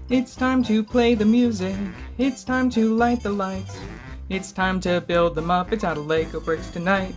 It's time to play the music. It's time to light the lights. It's time to build the Muppets out of Lego bricks tonight.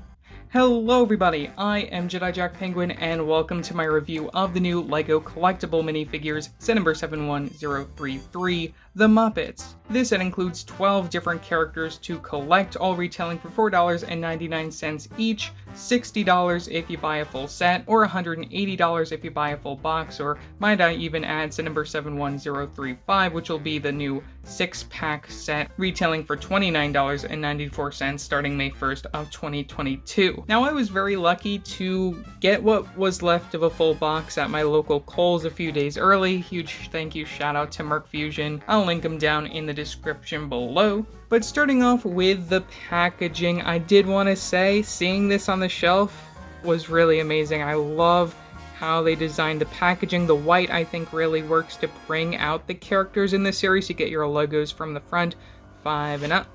Hello everybody, I am Jedi Jack Penguin and welcome to my review of the new LEGO Collectable Minifigures set number 71033, The Muppets. This set includes 12 different characters to collect, all retailing for $4.99 each, $60 if you buy a full set, or $180 if you buy a full box, or might I even add set number 71035, which will be the new 6-pack set, retailing for $29.94 starting May 1st of 2022. Now I was very lucky to get what was left of a full box at my local Kohl's a few days early. Huge thank you shout out to Merc Fusion. I'll link them down in the description below. But starting off with the packaging, I did want to say seeing this on the shelf was really amazing. I love how they designed the packaging. The white, I think, really works to bring out the characters in the series. You get your logos from the front, 5 and up.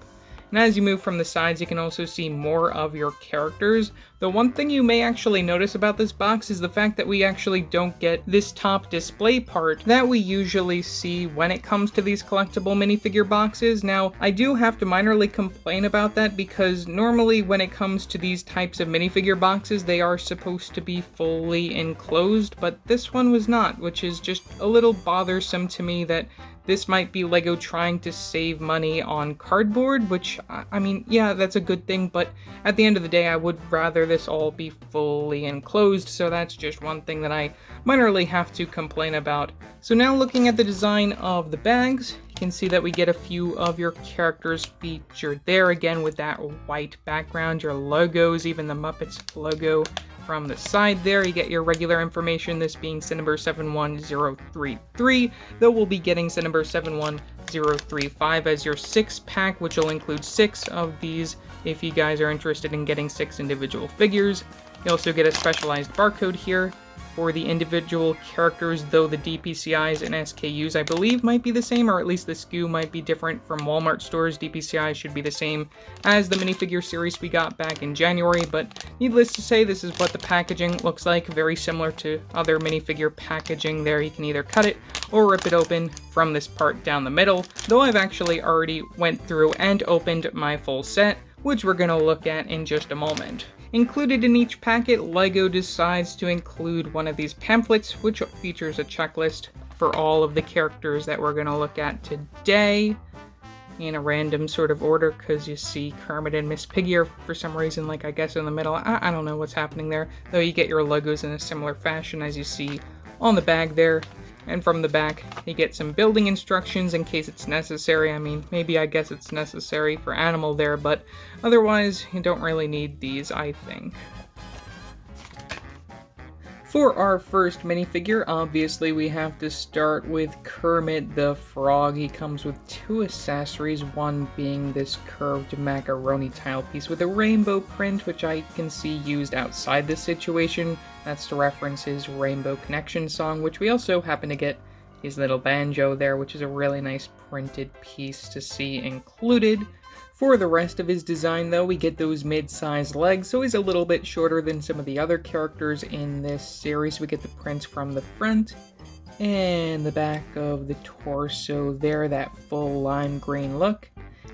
And as you move from the sides, you can also see more of your characters. The one thing you may actually notice about this box is the fact that we actually don't get this top display part that we usually see when it comes to these collectible minifigure boxes. Now, I do have to minorly complain about that because normally when it comes to these types of minifigure boxes, they are supposed to be fully enclosed, but this one was not, which is just a little bothersome to me that this might be LEGO trying to save money on cardboard, which, I mean, yeah, that's a good thing, but at the end of the day, I would rather this all be fully enclosed, so that's just one thing that I minorly have to complain about. So now looking at the design of the bags, you can see that we get a few of your characters featured there, again with that white background, your logos, even the Muppets logo. From the side there, you get your regular information, this being set number 71033, though we'll be getting set number 71035 as your 6-pack, which will include 6 of these if you guys are interested in getting 6 individual figures. You also get a specialized barcode here for the individual characters, though the DPCIs and SKUs I believe might be the same, or at least the SKU might be different from Walmart stores. DPCI should be the same as the minifigure series we got back in January, but needless to say, this is what the packaging looks like, very similar to other minifigure packaging there. You can either cut it or rip it open from this part down the middle, though I've actually already went through and opened my full set, which we're going to look at in just a moment. Included in each packet, LEGO decides to include one of these pamphlets, which features a checklist for all of the characters that we're going to look at today in a random sort of order, because you see Kermit and Miss Piggy are for some reason, like, I guess in the middle. I don't know what's happening there, though you get your logos in a similar fashion as you see on the bag there. And from the back, you get some building instructions in case it's necessary. I mean, maybe I guess it's necessary for animal there, but otherwise, you don't really need these, I think. For our first minifigure, obviously we have to start with Kermit the Frog. He comes with 2 accessories, one being this curved macaroni tile piece with a rainbow print, which I can see used outside this situation. That's to reference his Rainbow Connection song, which we also happen to get his little banjo there, which is a really nice printed piece to see included. For the rest of his design, though, we get those mid-sized legs, so he's a little bit shorter than some of the other characters in this series. We get the prints from the front and the back of the torso there, that full lime green look.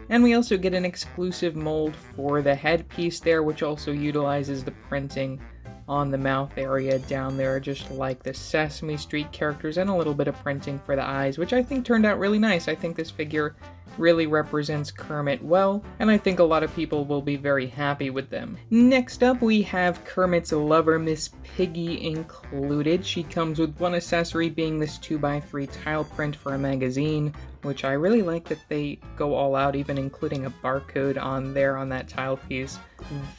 And we also get an exclusive mold for the headpiece there, which also utilizes the printing on the mouth area down there, just like the Sesame Street characters, and a little bit of printing for the eyes, which I think turned out really nice. I think this figure really represents Kermit well, and I think a lot of people will be very happy with them. Next up, we have Kermit's lover, Miss Piggy, included. She comes with one accessory being this 2x3 tile print for a magazine, which I really like that they go all out, even including a barcode on there on that tile piece.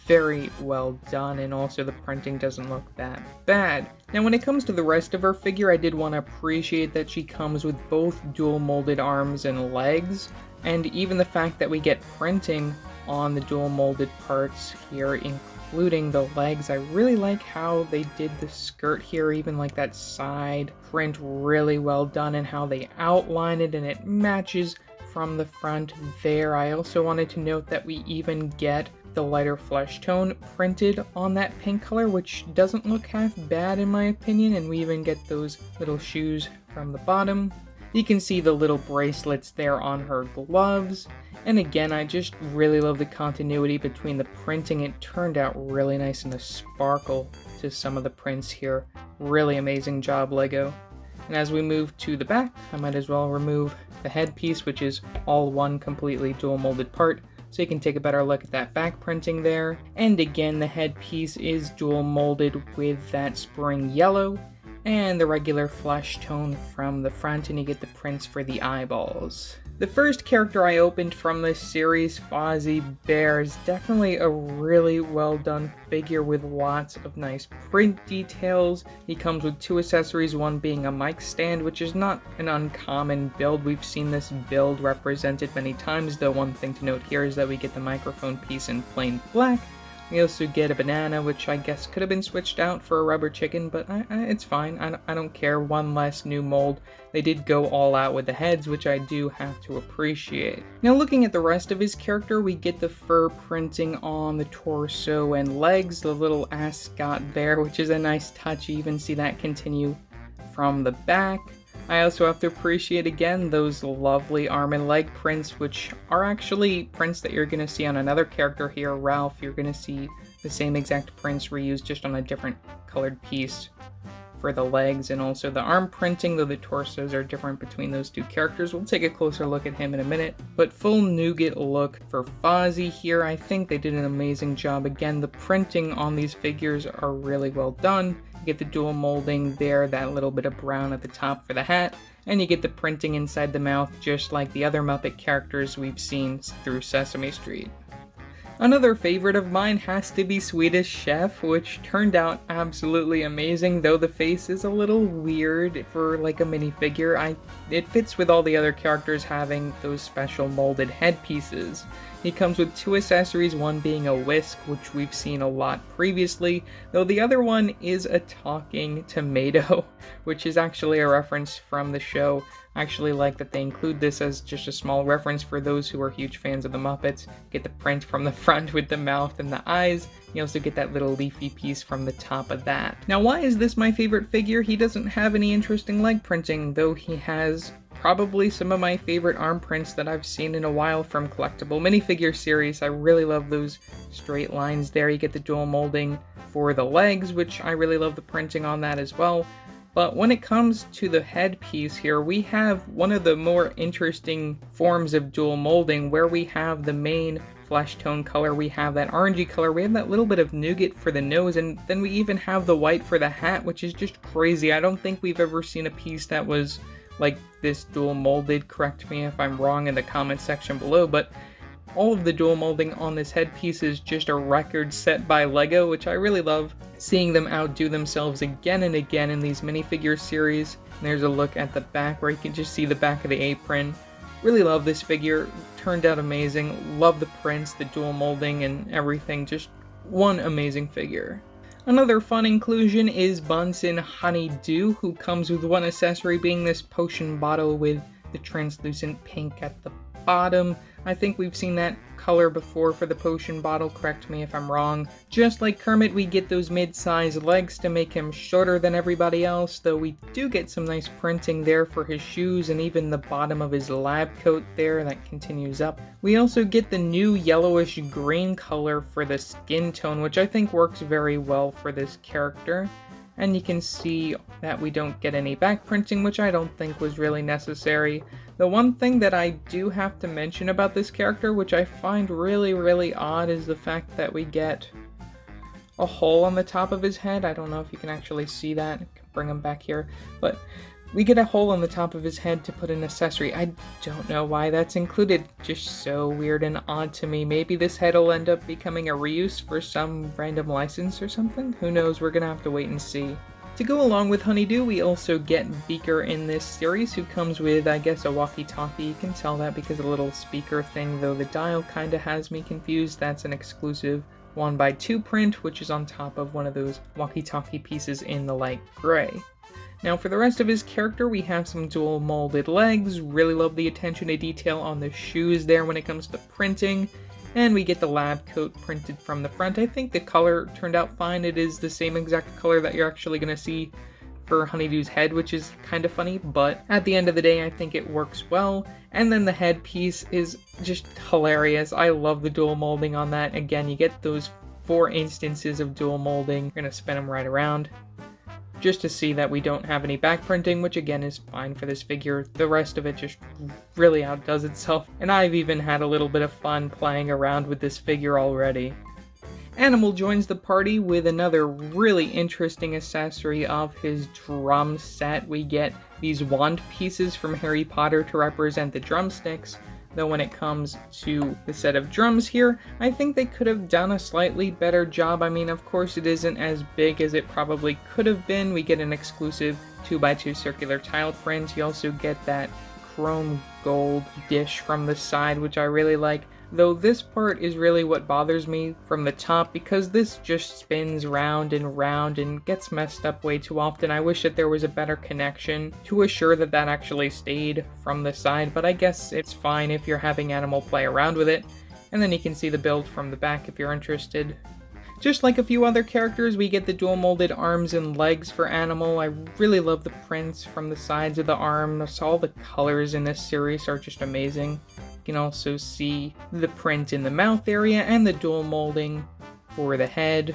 Very well done, and also the printing doesn't look that bad. Now when it comes to the rest of her figure, I did want to appreciate that she comes with both dual molded arms and legs, and even the fact that we get printing on the dual molded parts here, including the legs. I really like how they did the skirt here, even like that side print, really well done, and how they outline it and it matches from the front there. I also wanted to note that we even get the lighter flesh tone printed on that pink color, which doesn't look half bad in my opinion, and we even get those little shoes from the bottom. You can see the little bracelets there on her gloves. And again, I just really love the continuity between the printing. It turned out really nice and the sparkle to some of the prints here. Really amazing job, LEGO. And as we move to the back, I might as well remove the headpiece, which is all one completely dual molded part, so you can take a better look at that back printing there. And again, the headpiece is dual molded with that spring yellow and the regular flesh tone from the front, and you get the prints for the eyeballs. The first character I opened from this series, Fozzie Bear, is definitely a really well done figure with lots of nice print details. He comes with two accessories, one being a mic stand, which is not an uncommon build. We've seen this build represented many times, though one thing to note here is that we get the microphone piece in plain black. We also get a banana, which I guess could have been switched out for a rubber chicken, but it's fine. I don't care. One less new mold. They did go all out with the heads, which I do have to appreciate. Now, looking at the rest of his character, we get the fur printing on the torso and legs, the little ascot there, which is a nice touch. You even see that continue from the back. I also have to appreciate again those lovely arm and leg prints, which are actually prints that you're going to see on another character here, Ralph. You're going to see the same exact prints reused just on a different colored piece for the legs, and also the arm printing, though the torsos are different between those two characters. We'll take a closer look at him in a minute. But full nougat look for Fozzie here. I think they did an amazing job. Again, the printing on these figures are really well done. You get the dual molding there, that little bit of brown at the top for the hat, and you get the printing inside the mouth just like the other Muppet characters we've seen through Sesame Street. Another favorite of mine has to be Swedish Chef, which turned out absolutely amazing, though the face is a little weird for like a minifigure. It fits with all the other characters having those special molded headpieces. He comes with two accessories, one being a whisk, which we've seen a lot previously, though the other one is a talking tomato, which is actually a reference from the show. I actually like that they include this as just a small reference for those who are huge fans of the Muppets. Get the print from the front with the mouth and the eyes. You also get that little leafy piece from the top of that. Now, why is this my favorite figure? He doesn't have any interesting leg printing, though he has probably some of my favorite arm prints that I've seen in a while from Collectable Minifigure series. I really love those straight lines there. You get the dual molding for the legs, which I really love the printing on that as well. But when it comes to the headpiece here, we have one of the more interesting forms of dual molding where we have the main flesh tone color, we have that orangey color, we have that little bit of nougat for the nose, and then we even have the white for the hat, which is just crazy. I don't think we've ever seen a piece that was like this dual molded. Correct me if I'm wrong in the comment section below, but all of the dual molding on this headpiece is just a record set by LEGO, which I really love seeing them outdo themselves again and again in these minifigure series. And there's a look at the back where you can just see the back of the apron. Really love this figure, turned out amazing, love the prints, the dual molding and everything, just one amazing figure. Another fun inclusion is Bunsen Honeydew, who comes with one accessory being this potion bottle with the translucent pink at the bottom. I think we've seen that color before for the potion bottle, correct me if I'm wrong. Just like Kermit, we get those mid-sized legs to make him shorter than everybody else, though we do get some nice printing there for his shoes and even the bottom of his lab coat there that continues up. We also get the new yellowish green color for the skin tone, which I think works very well for this character. And you can see that we don't get any back printing, which I don't think was really necessary. The one thing that I do have to mention about this character, which I find really odd, is the fact that we get a hole on the top of his head. I don't know if you can actually see that. I can bring him back here. But we get a hole on the top of his head to put an accessory. I don't know why that's included. Just so weird and odd to me. Maybe this head will end up becoming a reuse for some random license or something? Who knows? We're gonna have to wait and see. To go along with Honeydew, we also get Beaker in this series, who comes with, I guess, a walkie-talkie. You can tell that because of the little speaker thing, though the dial kinda has me confused. That's an exclusive 1x2 print, which is on top of one of those walkie-talkie pieces in the light gray. Now for the rest of his character, we have some dual molded legs. Really love the attention to detail on the shoes there when it comes to printing. And we get the lab coat printed from the front. I think the color turned out fine. It is the same exact color that you're actually going to see for Honeydew's head, which is kind of funny, but at the end of the day, I think it works well. And then the headpiece is just hilarious. I love the dual molding on that. Again, you get those 4 instances of dual molding. We're gonna spin them right around just to see that we don't have any back printing, which again is fine for this figure. The rest of it just really outdoes itself, and I've even had a little bit of fun playing around with this figure already. Animal joins the party with another really interesting accessory of his drum set. We get these wand pieces from Harry Potter to represent the drumsticks, though when it comes to the set of drums here, I think they could have done a slightly better job. I mean, of course it isn't as big as it probably could have been. We get an exclusive 2x2 circular tile print. You also get that chrome gold dish from the side, which I really like. Though this part is really what bothers me from the top, because this just spins round and gets messed up way too often. I wish that there was a better connection to assure that that actually stayed from the side, but I guess it's fine if you're having Animal play around with it. And then you can see the build from the back if you're interested. Just like a few other characters, we get the dual molded arms and legs for Animal. I really love the prints from the sides of the arms. All the colors in this series are just amazing. You can also see the print in the mouth area and the dual molding for the head,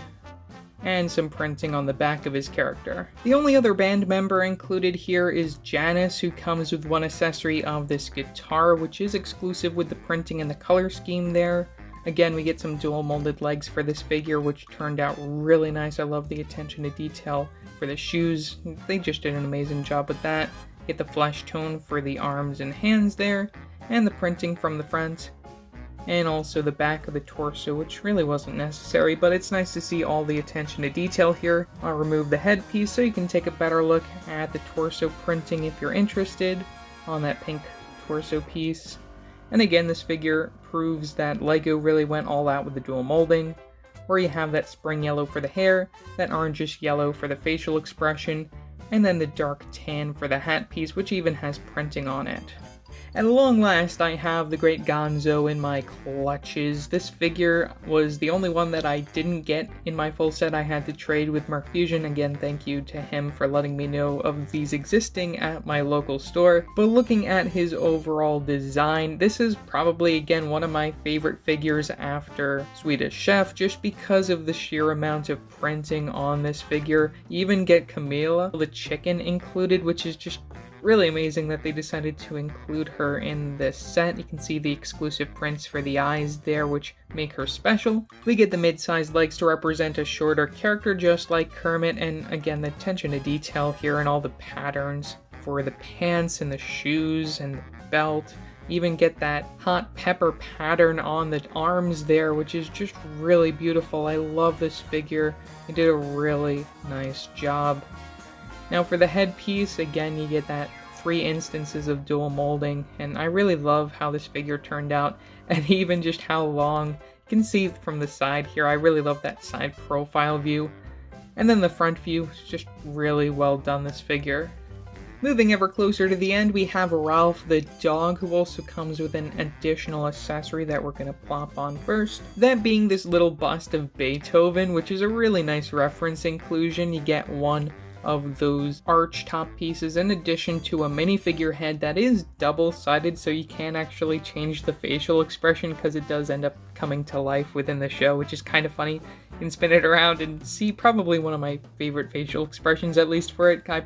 and some printing on the back of his character. The only other band member included here is Janice, who comes with one accessory of this guitar, which is exclusive with the printing and the color scheme there. Again, we get some dual molded legs for this figure, which turned out really nice. I love the attention to detail for the shoes. They just did an amazing job with that. Get the flesh tone for the arms and hands there, and the printing from the front, and also the back of the torso, which really wasn't necessary, but it's nice to see all the attention to detail here. I'll remove the headpiece so you can take a better look at the torso printing if you're interested on that pink torso piece. And again, this figure proves that LEGO really went all out with the dual molding, where you have that spring yellow for the hair, that orangish yellow for the facial expression, and then the dark tan for the hat piece, which even has printing on it. At long last, I have the great Ganzo in my clutches. This figure was the only one that I didn't get in my full set. I had to trade with Mark Fusion. Again, thank you to him for letting me know of these existing at my local store. But looking at his overall design, this is probably, again, one of my favorite figures after Swedish Chef, just because of the sheer amount of printing on this figure. You even get Camilla, the chicken, included, which is just really amazing that they decided to include her in this set. You can see the exclusive prints for the eyes there, which make her special. We get the mid-sized legs to represent a shorter character, just like Kermit, and again, the attention to detail here and all the patterns for the pants and the shoes and the belt. Even get that hot pepper pattern on the arms there, which is just really beautiful. I love this figure. They did a really nice job. Now for the headpiece, again, you get that 3 instances of dual molding, and I really love how this figure turned out, and even just how long. You can see from the side here, I really love that side profile view. And then the front view is just really well done, this figure. Moving ever closer to the end, we have Ralph the dog, who also comes with an additional accessory that we're going to plop on first. That being this little bust of Beethoven, which is a really nice reference inclusion. You get one of those arch top pieces in addition to a minifigure head that is double-sided, so you can actually change the facial expression because it does end up coming to life within the show, which is kind of funny. You can spin it around and see probably one of my favorite facial expressions, at least for it. I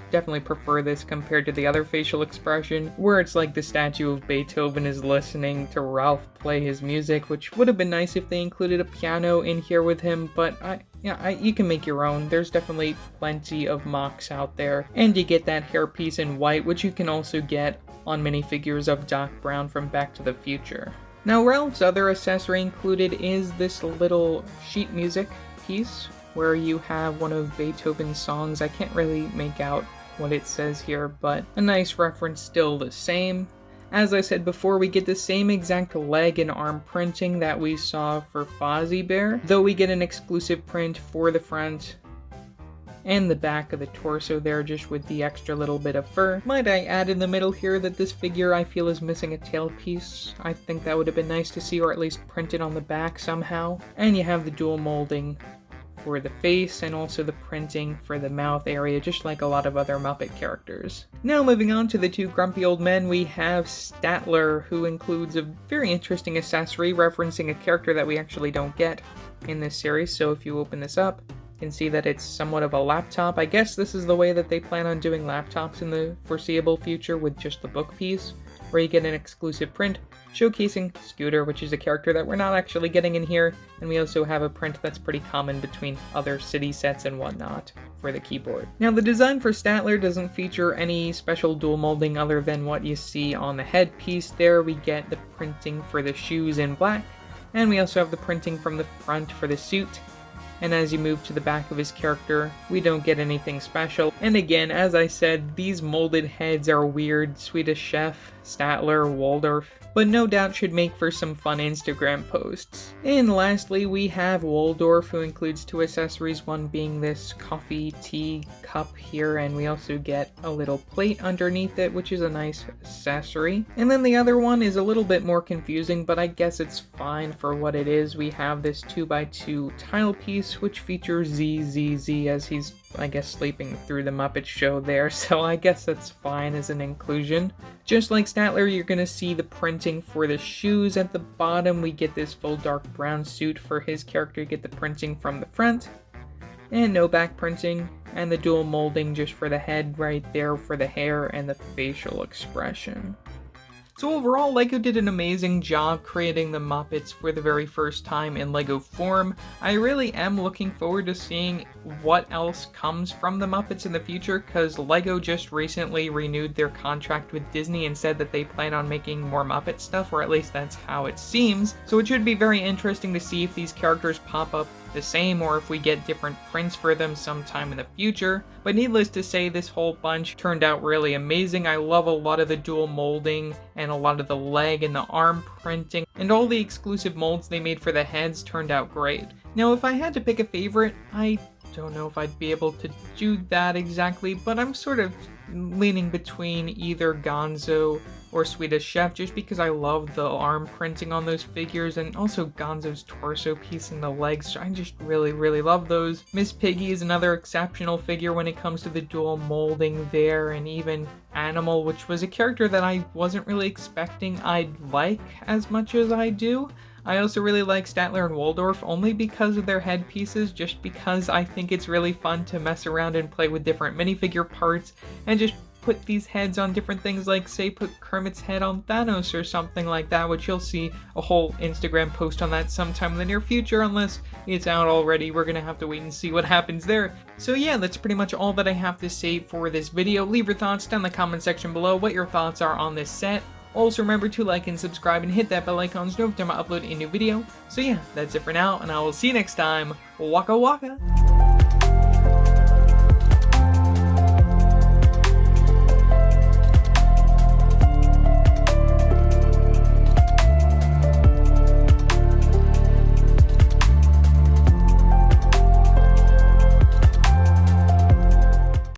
definitely prefer this compared to the other facial expression, where it's like the statue of Beethoven is listening to Ralph play his music, which would have been nice if they included a piano in here with him, but you can make your own. There's definitely plenty of mocks out there. And you get that hairpiece in white, which you can also get on minifigures of Doc Brown from Back to the Future. Now, Ralph's other accessory included is this little sheet music piece, where you have one of Beethoven's songs. I can't really make out what it says here, but a nice reference still the same. As I said before, we get the same exact leg and arm printing that we saw for Fozzie Bear, though we get an exclusive print for the front and the back of the torso there, just with the extra little bit of fur. Might I add in the middle here that this figure I feel is missing a tail piece. I think that would have been nice to see, or at least printed on the back somehow. And you have the dual molding for the face and also the printing for the mouth area, just like a lot of other Muppet characters. Now moving on to the two grumpy old men, we have Statler, who includes a very interesting accessory referencing a character that we actually don't get in this series. So if you open this up, you can see that it's somewhat of a laptop. I guess this is the way that they plan on doing laptops in the foreseeable future, with just the book piece, where you get an exclusive print showcasing Scooter, which is a character that we're not actually getting in here, and we also have a print that's pretty common between other city sets and whatnot for the keyboard. Now the design for Statler doesn't feature any special dual molding other than what you see on the headpiece there. We get the printing for the shoes in black, and we also have the printing from the front for the suit. And as you move to the back of his character, we don't get anything special. And again, as I said, these molded heads are weird. Swedish Chef, Statler, Waldorf, but no doubt should make for some fun Instagram posts. And lastly, we have Waldorf, who includes two accessories, one being this coffee tea cup here, and we also get a little plate underneath it, which is a nice accessory. And then the other one is a little bit more confusing, but I guess it's fine for what it is. We have this 2x2 tile piece, which features ZZZ as he's, I guess, sleeping through the Muppet show there, so I guess that's fine as an inclusion. Just like Statler, you're gonna see the printing for the shoes at the bottom. We get this full dark brown suit for his character, get the printing from the front, and no back printing, and the dual molding just for the head right there for the hair and the facial expression. So overall, LEGO did an amazing job creating the Muppets for the very first time in LEGO form. I really am looking forward to seeing what else comes from the Muppets in the future, because LEGO just recently renewed their contract with Disney and said that they plan on making more Muppet stuff, or at least that's how it seems. So it should be very interesting to see if these characters pop up the same or if we get different prints for them sometime in the future. But needless to say, this whole bunch turned out really amazing. I love a lot of the dual molding and a lot of the leg and the arm printing, and all the exclusive molds they made for the heads turned out great. Now if I had to pick a favorite, I don't know if I'd be able to do that exactly, but I'm sort of leaning between either Ganzo or Swedish Chef, just because I love the arm printing on those figures, and also Gonzo's torso piece and the legs. I just really love those. Miss Piggy is another exceptional figure when it comes to the dual molding there, and even Animal, which was a character that I wasn't really expecting I'd like as much as I do. I also really like Statler and Waldorf, only because of their headpieces, just because I think it's really fun to mess around and play with different minifigure parts, and just put these heads on different things, like say put Kermit's head on Thanos or something like that, which you'll see a whole Instagram post on that sometime in the near future, unless it's out already. We're gonna have to wait and see what happens there. So yeah, that's pretty much all that I have to say for this video. Leave your thoughts down in the comment section below, what your thoughts are on this set. Also remember to like and subscribe and hit that bell icon so you know every time I upload a new video. So yeah, that's it for now, and I will see you next time. Waka waka!